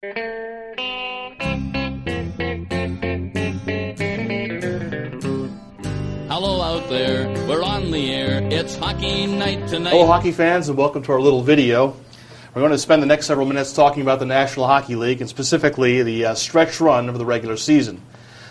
Hello out there. We're on the air. It's hockey night tonight. Hello, hockey fans, and welcome to our little video. We're going to spend the next several minutes talking about the National Hockey League and specifically the stretch run of the regular season.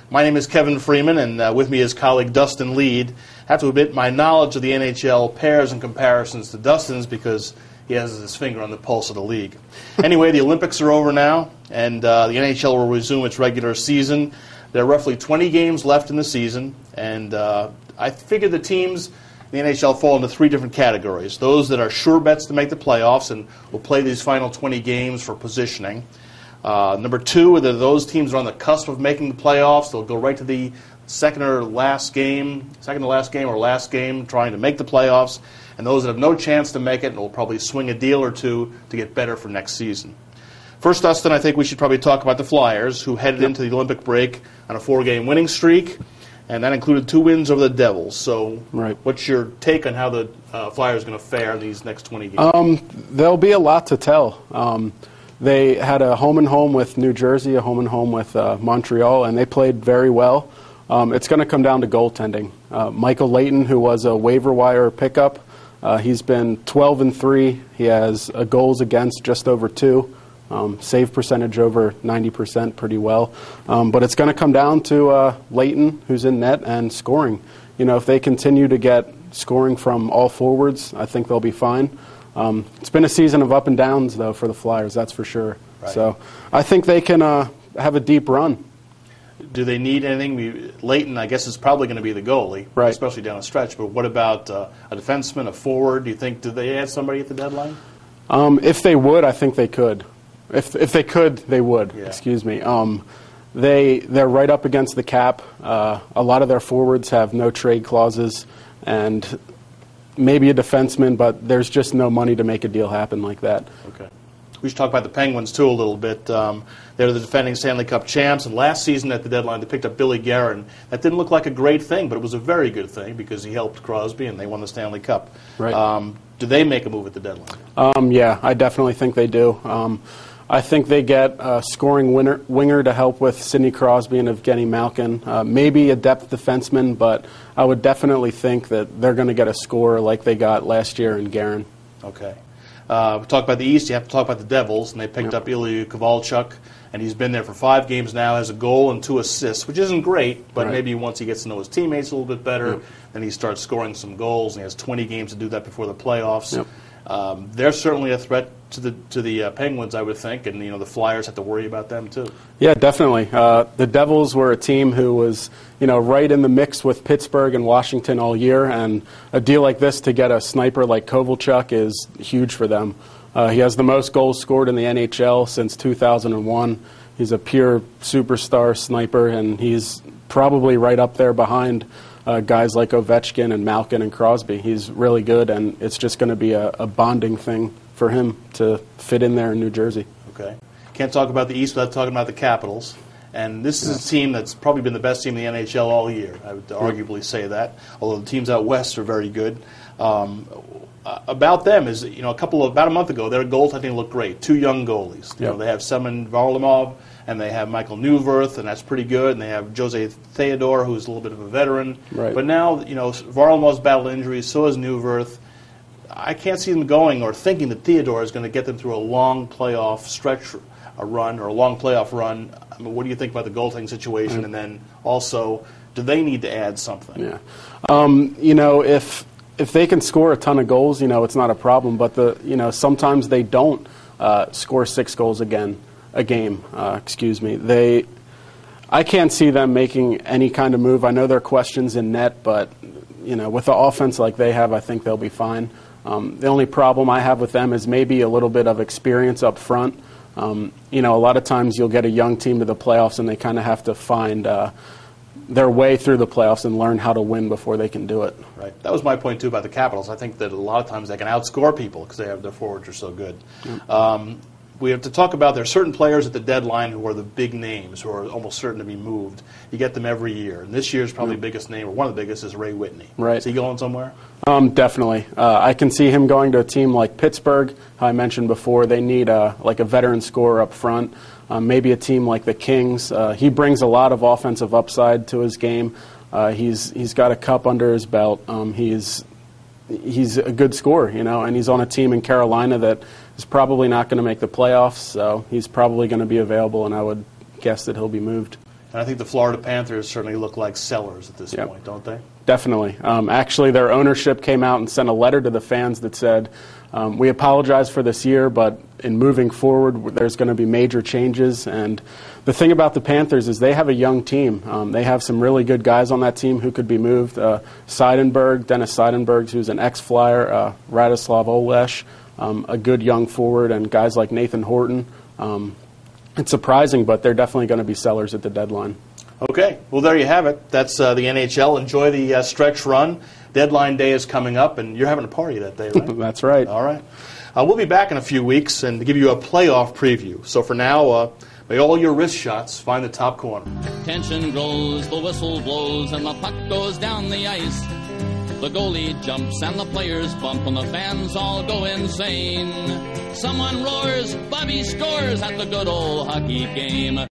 My name is Kevin Freeman, and with me is colleague Dustin Lead. I have to admit my knowledge of the NHL pales in comparisons to Dustin's because he has his finger on the pulse of the league. Anyway, the Olympics are over now, and the NHL will resume its regular season. There are roughly 20 games left in the season, and I figure the teams in the NHL fall into three different categories. Those that are sure bets to make the playoffs and will play these final 20 games for positioning. Number two, are those teams that are on the cusp of making the playoffs. They'll go right to the second to last game or last game trying to make the playoffs. And those that have no chance to make it and will probably swing a deal or two to get better for next season. First, Dustin, I think we should probably talk about the Flyers, who headed into the Olympic break on a 4-game winning streak, and that included 2 wins over the Devils. So what's your take on how the Flyers are going to fare in these next 20 games? There'll be a lot to tell. They had a home-and-home with New Jersey, a home-and-home with Montreal, and they played very well. It's going to come down to goaltending. Michael Leighton, who was a waiver wire pickup, he's been 12-3. He has goals against just over 2. Save percentage over 90%, pretty well. But it's going to come down to Leighton, who's in net, and scoring. You know, if they continue to get scoring from all forwards, I think they'll be fine. It's been a season of up and downs, though, for the Flyers, that's for sure. Right. So I think they can have a deep run. Do they need anything? Leighton, I guess, is probably going to be the goalie, right, especially down the stretch. But what about a defenseman, a forward? Do you think, do they add somebody at the deadline? If they would, I think they could. If they could, they would. Yeah. Excuse me. They're right up against the cap. A lot of their forwards have no trade clauses, and maybe a defenseman, but there's just no money to make a deal happen like that. Okay. We should talk about the Penguins, too, a little bit. They're the defending Stanley Cup champs, and last season at the deadline they picked up Billy Guerin. That didn't look like a great thing, but it was a very good thing because he helped Crosby and they won the Stanley Cup. Right. Do they make a move at the deadline? Yeah, I definitely think they do. I think they get a scoring winger to help with Sidney Crosby and Evgeny Malkin. Maybe a depth defenseman, but I would definitely think that they're going to get a scorer like they got last year in Guerin. Okay. We talk about the East, you have to talk about the Devils, and they picked up Ilya Kovalchuk, and he's been there for 5 games now, has a goal and 2 assists, which isn't great, but maybe once he gets to know his teammates a little bit better, then he starts scoring some goals, and he has 20 games to do that before the playoffs. They're certainly a threat to the Penguins, I would think, and the Flyers have to worry about them too. Yeah, definitely. The Devils were a team who was right in the mix with Pittsburgh and Washington all year, and a deal like this to get a sniper like Kovalchuk is huge for them. He has the most goals scored in the NHL since 2001. He's a pure superstar sniper, and he's probably right up there behind guys like Ovechkin and Malkin and Crosby. He's really good, and it's just going to be a bonding thing for him to fit in there in New Jersey. Okay. Can't talk about the East without talking about the Capitals. And this is a team that's probably been the best team in the NHL all year. I would arguably say that, although the teams out west are very good. About them is, about a month ago, their goaltending looked great. 2 young goalies. They have Semyon Varlamov, and they have Michael Neuwirth, and that's pretty good. And they have Jose Theodore, who's a little bit of a veteran. Right. But now, Varlamov's battled injuries, so has Neuwirth. I can't see them going or thinking that Theodore is going to get them through a long playoff stretch, a long playoff run. I mean, what do you think about the goaltending situation? And then also, do they need to add something? Yeah. If they can score a ton of goals, it's not a problem. But sometimes they don't score 6 goals a game. I can't see them making any kind of move. I know there are questions in net, but with the offense like they have, I think they'll be fine. The only problem I have with them is maybe a little bit of experience up front. A lot of times you'll get a young team to the playoffs and they kind of have to find their way through the playoffs and learn how to win before they can do it. Right. That was my point, too, about the Capitals. I think that a lot of times they can outscore people because their forwards are so good. we have to talk about there are certain players at the deadline who are the big names, who are almost certain to be moved. You get them every year. And this year's probably biggest name, or one of the biggest, is Ray Whitney. Right. Is he going somewhere? Definitely. I can see him going to a team like Pittsburgh. I mentioned before they need like a veteran scorer up front. Maybe a team like the Kings. He brings a lot of offensive upside to his game. He's got a cup under his belt. He's a good scorer, and he's on a team in Carolina that is probably not going to make the playoffs, so he's probably going to be available, and I would guess that he'll be moved. And I think the Florida Panthers certainly look like sellers at this point, don't they? Definitely. Actually, their ownership came out and sent a letter to the fans that said, we apologize for this year, but in moving forward, there's going to be major changes. And the thing about the Panthers is they have a young team. They have some really good guys on that team who could be moved. Dennis Seidenberg, who's an ex-Flyer, Radoslav Olesh, a good young forward, and guys like Nathan Horton. It's surprising, but they're definitely going to be sellers at the deadline. Okay, well, there you have it. That's the NHL. Enjoy the stretch run. Deadline day is coming up, and you're having a party that day, right? That's right. All right. We'll be back in a few weeks and give you a playoff preview. So for now, may all your wrist shots find the top corner. Tension grows, the whistle blows, and the puck goes down the ice. The goalie jumps and the players bump and the fans all go insane. Someone roars, Bobby scores at the good old hockey game.